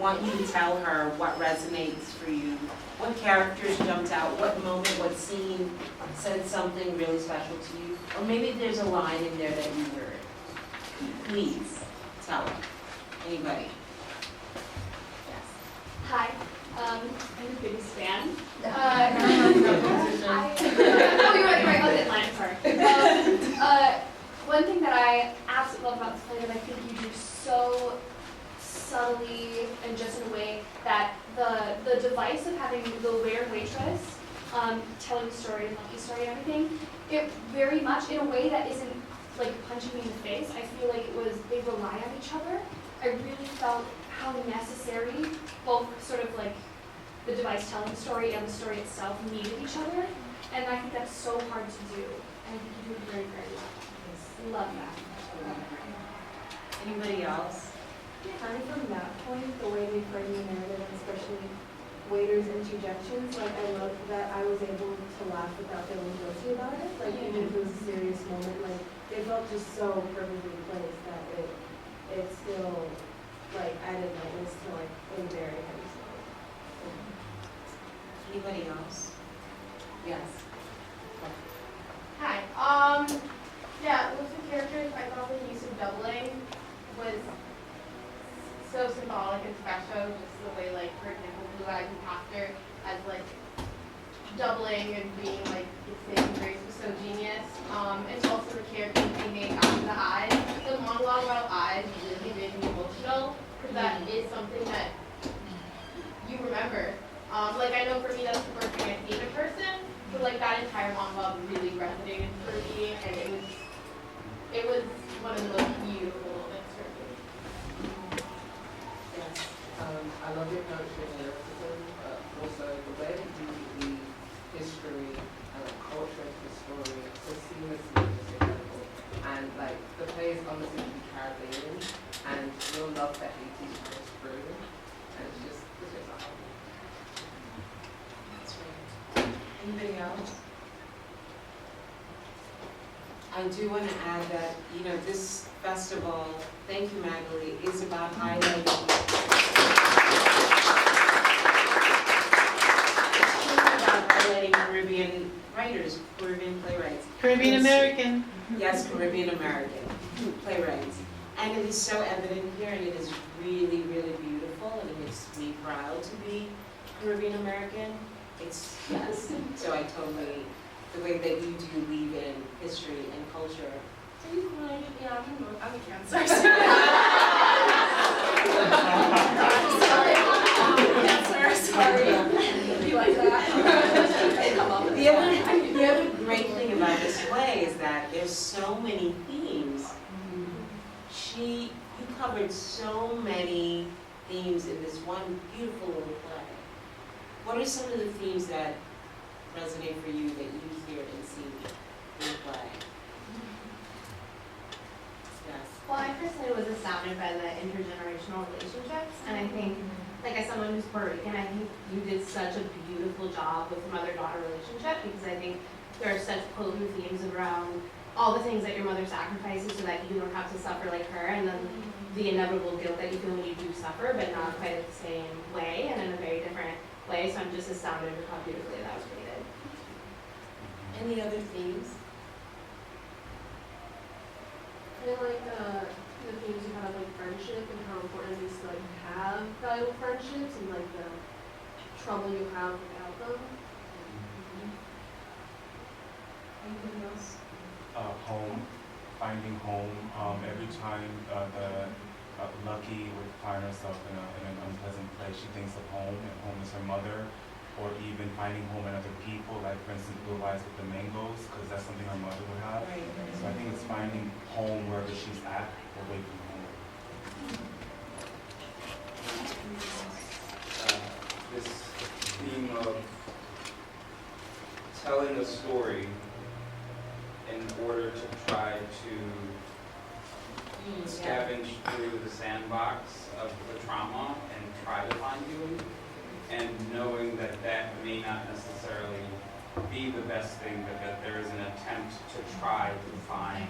want you to tell her what resonates for you, what characters jumped out, what moment, what scene said something really special to you, or maybe there's a line in there that you heard. Please, tell her. Anybody? Yes. Hi, I'm the biggest fan. Oh, you're right, oh, deadline, sorry. One thing that I absolutely love about this play that I think you do so subtly and just in a way that the device of having the waiter and waitress telling the story and lucky story and everything, it very much in a way that isn't like punching me in the face. I feel like they rely on each other. I really felt how necessary both sort of like the device telling the story and the story itself needed each other. And I think that's so hard to do. And I think you do it very, very well. Love that. Anybody else? Kind of from that point, the way they frame the narrative, especially waiters' interjections, like I love that I was able to laugh without feeling guilty about it. Like even if it was a serious moment, like it felt just so perfectly placed that it still like added lightness to like a very heavy story. Anybody else? Yes. Hi. Yeah, with the characters, I thought the use of doubling was so symbolic and special. Just the way, like, for example, Blue Eyes and Pastor as like doubling and being like the saving grace was so genius. And also the characters being named after the eyes. The monologue about eyes really made me emotional because that is something that you remember. Like I know for me that's the first thing I see in a person, but like that entire monologue really resonated for me, and it was one of the most beautiful moments for me. Yes. I love your poetry and lyricism, but also the way that you weave history and culture into the story so seamlessly is incredible. And like the play is almost into Caribbean, and your love for 80s shows through, and it's just awesome. That's right. Anybody else? I do want to add that, you know, this festival, thank you, Magali, is about highlighting Caribbean writers, Caribbean playwrights. Caribbean American. Yes, Caribbean American playwrights. And it is so evident here, and it is really, really beautiful, and it makes me proud to be Caribbean American. It's, yes, so I totally, the way that you do weave in history and culture. Are you crying? Yeah, I'm a Cancer. Sorry. You like that? The other great thing about this play is that there's so many themes. You covered so many themes in this one beautiful little play. What are some of the themes that resonate for you that you hear and see in the play? Yes. Well, I personally was astounded by the intergenerational relationships, and I think, like as someone who's Puerto Rican, I think you did such a beautiful job with the mother-daughter relationship, because I think there are such potent themes around all the things that your mother sacrifices so that you don't have to suffer like her, and then the inevitable guilt that you feel when you do suffer, but not quite the same way and in a very different way. So I'm just astounded with how beautifully that was created. Any other themes? I like the themes you have like friendship and how important it is to like have valuable friendships and like the trouble you have without them. Anything else? Home, finding home. Every time Lucky would find herself in an unpleasant place, she thinks of home, and home is her mother, or even finding home in other people, like for instance Blue Eyes with the mangoes, because that's something her mother would have. Right. So I think it's finding home wherever she's at, away from home. This theme of telling a story in order to try to scavenge through the sandbox of the trauma and try to find healing, and knowing that that may not necessarily be the best thing, but that there is an attempt to try to find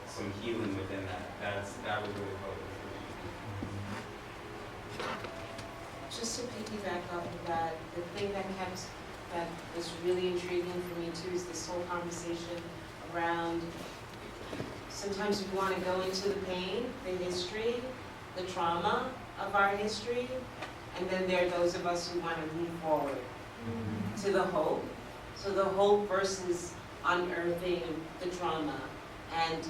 some healing within that. That was really potent for me. just to piggyback off of that, the thing that was really intriguing for me too is this whole conversation around, sometimes we want to go into the pain, the history, the trauma of our history, and then there are those of us who want to move forward to the hope. So the hope versus unearthing the trauma, and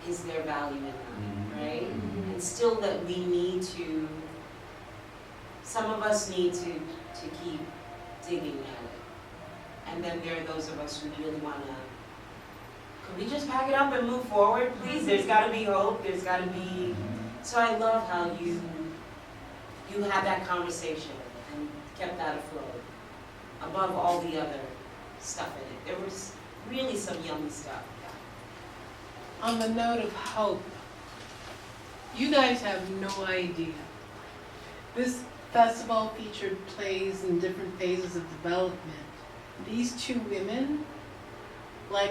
is there value in that, right? And still that we need to, some of us need to keep digging at it. And then there are those of us who really want to, could we just pack it up and move forward, please? There's got to be hope, there's got to be, so I love how you had that conversation and kept that afloat, above all the other stuff in it. There was really some yummy stuff. On the note of hope, you guys have no idea. This festival featured plays in different phases of development. These two women,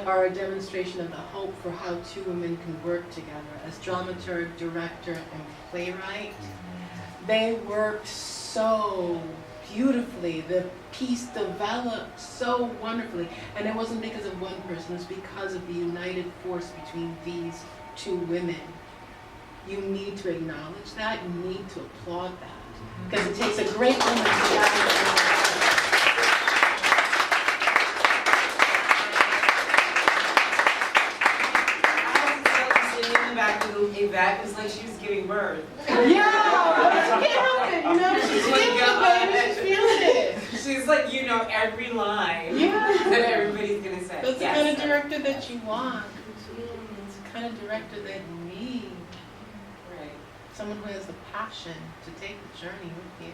are a demonstration of the hope for how two women can work together as dramaturg, director, and playwright. They worked so beautifully. The piece developed so wonderfully. And it wasn't because of one person, it was because of the united force between these two women. You need to acknowledge that, you need to applaud that. Because it takes a great woman to gather. Yvette was like she was giving birth. Yeah, she can't help it, she's feeling it, baby, she's feeling it. She's like, every line Yeah. that everybody's gonna say. That's the kind of director that you want. It's the kind of director that you need. Right. Someone who has the passion to take the journey with you.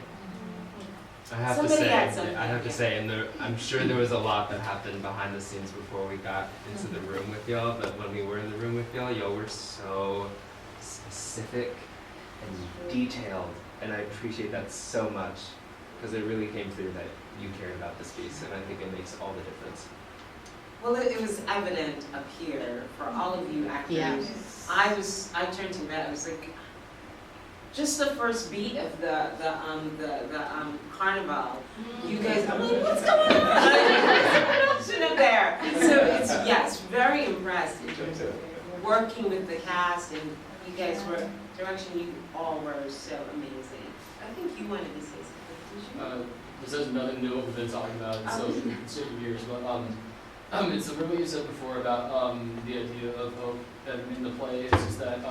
I have Somebody to had say, something, I have to yeah. say, and I'm sure there was a lot that happened behind the scenes before we got into the room with y'all, but when we were in the room with y'all were so specific and detailed, and I appreciate that so much, because it really came through that you cared about this piece, and I think it makes all the difference. Well, it was evident up here for all of you actors. Yes. I turned to Matt, I was like, just the first beat of the carnival, you guys, I'm like, what's going on? What's production up there? So it's, yes, very impressed in terms of working with the cast, and you guys were, direction, you all were so amazing. I think you wanted to say something, did you? This has nothing to do with what we've been talking about, so switching gears, but it's similar to what you said before about the idea of hope in the play. It's just that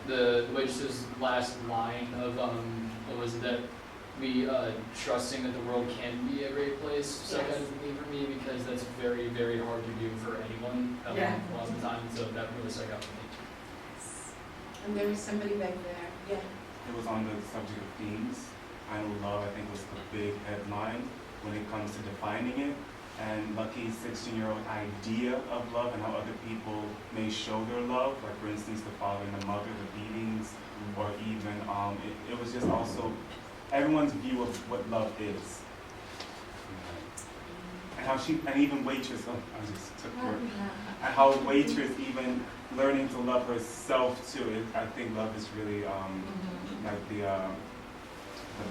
the waitress's last line of what was it, that we trusting that the world can be a great place, so Yes. kind of thing for me, because that's very, very hard to do for anyone a lot of the time, so that really stuck out for me. And there was somebody back there. Yeah. It was on the subject of themes. I know love, I think, was the big headline when it comes to defining it. And Lucky's 16-year-old idea of love and how other people may show their love, like for instance, the father and the mother, the beatings, or even, it was just also everyone's view of what love is. And how and even Waitress, I just took her, and how Waitress even learning to love herself too. I think love is really like the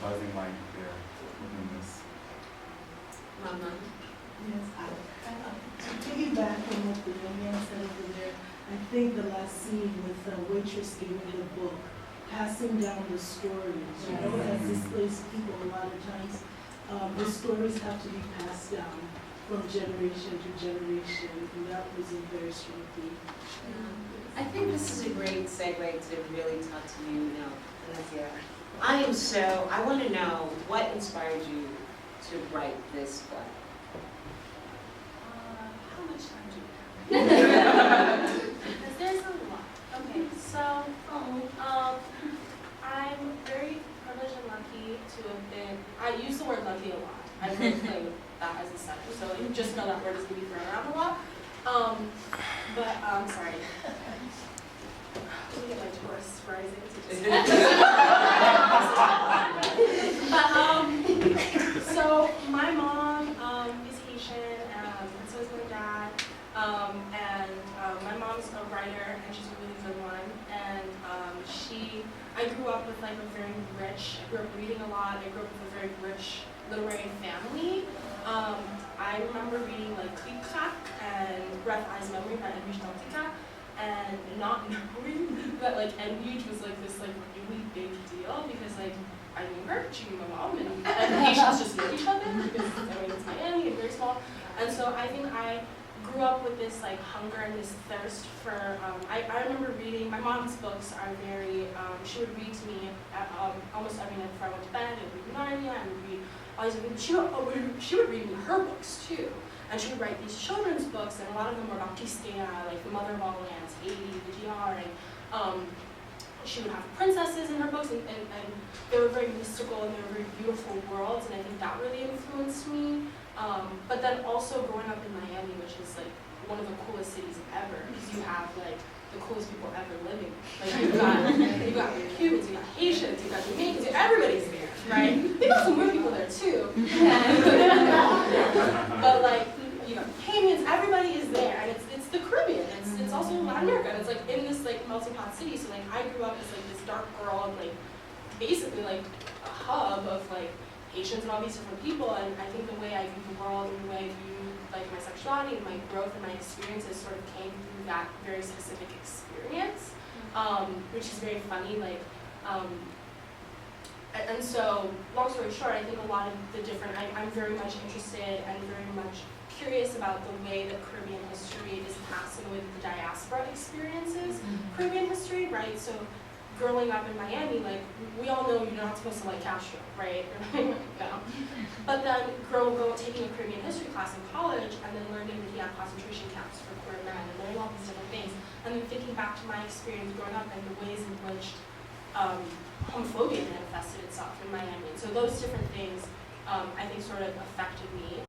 buzzing light there within this. Mama. Yes, to piggyback on what the young man said over there, I think the last scene with the waitress giving the book, passing down the stories, as displaced people a lot of times, the stories have to be passed down from generation to generation, and that was a very strong theme. I think this is a great segue to really talk to you now, Phanesia. I want to know what inspired you to write this play. How much time do we have? Because there's a lot. Okay, so I'm very privileged and lucky to have been, I use the word lucky a lot. I really play with that as a center, so you just know that word is going to be thrown around a lot. But I'm sorry. Let me get my Taurus rising to just so my mom is Haitian, and so is my dad. And my mom mom's a writer, and she's a really good one. And I grew up with like a very rich. I grew up reading a lot. I grew up with a very rich literary family. I remember reading like Click Clack and Breath, Eyes, Memory by Edwidge Danticat, and not knowing that like Edwidge was like this like really big deal because like I knew her, she knew my mom, and Haitians just know each other because I mean it's Miami and very small. And so I think I grew up with this like hunger and this thirst for, I remember reading, my mom's books are very, she would read to me almost every night before I went to bed. I would read Narnia, I would read all these different, she would read me her books too. And she would write these children's books, and a lot of them were about Christina, like the Mother of All Lands, Haiti, the DR, and she would have princesses in her books, and they were very mystical and they were very beautiful worlds, and I think that really influenced me. But then also growing up in Miami, which is like one of the coolest cities ever, because you have like the coolest people ever living. Like you've got Cubans, you've got Haitians, you've got Jamaicans, everybody's there, right? They've got some weird people there too. But like you got Canyons, everybody is there, and it's the Caribbean. It's also Latin America, and it's like in this like melting pot city. So like I grew up as like this dark girl, and like basically like a hub of like Haitians and all these different people, and I think the way I view the world and the way I view like my sexuality and my growth and my experiences sort of came through that very specific experience, which is very funny. Like, and so long story short, I think a lot of the different, I'm very much interested and very much curious about the way that Caribbean history is passing with the diaspora experiences, Caribbean history, right? So growing up in Miami, like, we all know you're not supposed to like Castro, right? No. But then taking a Caribbean history class in college, and then learning that he had concentration camps for queer men, and learning all these different things, and then thinking back to my experience growing up and the ways in which homophobia manifested itself in Miami. And so those different things, I think, sort of affected me.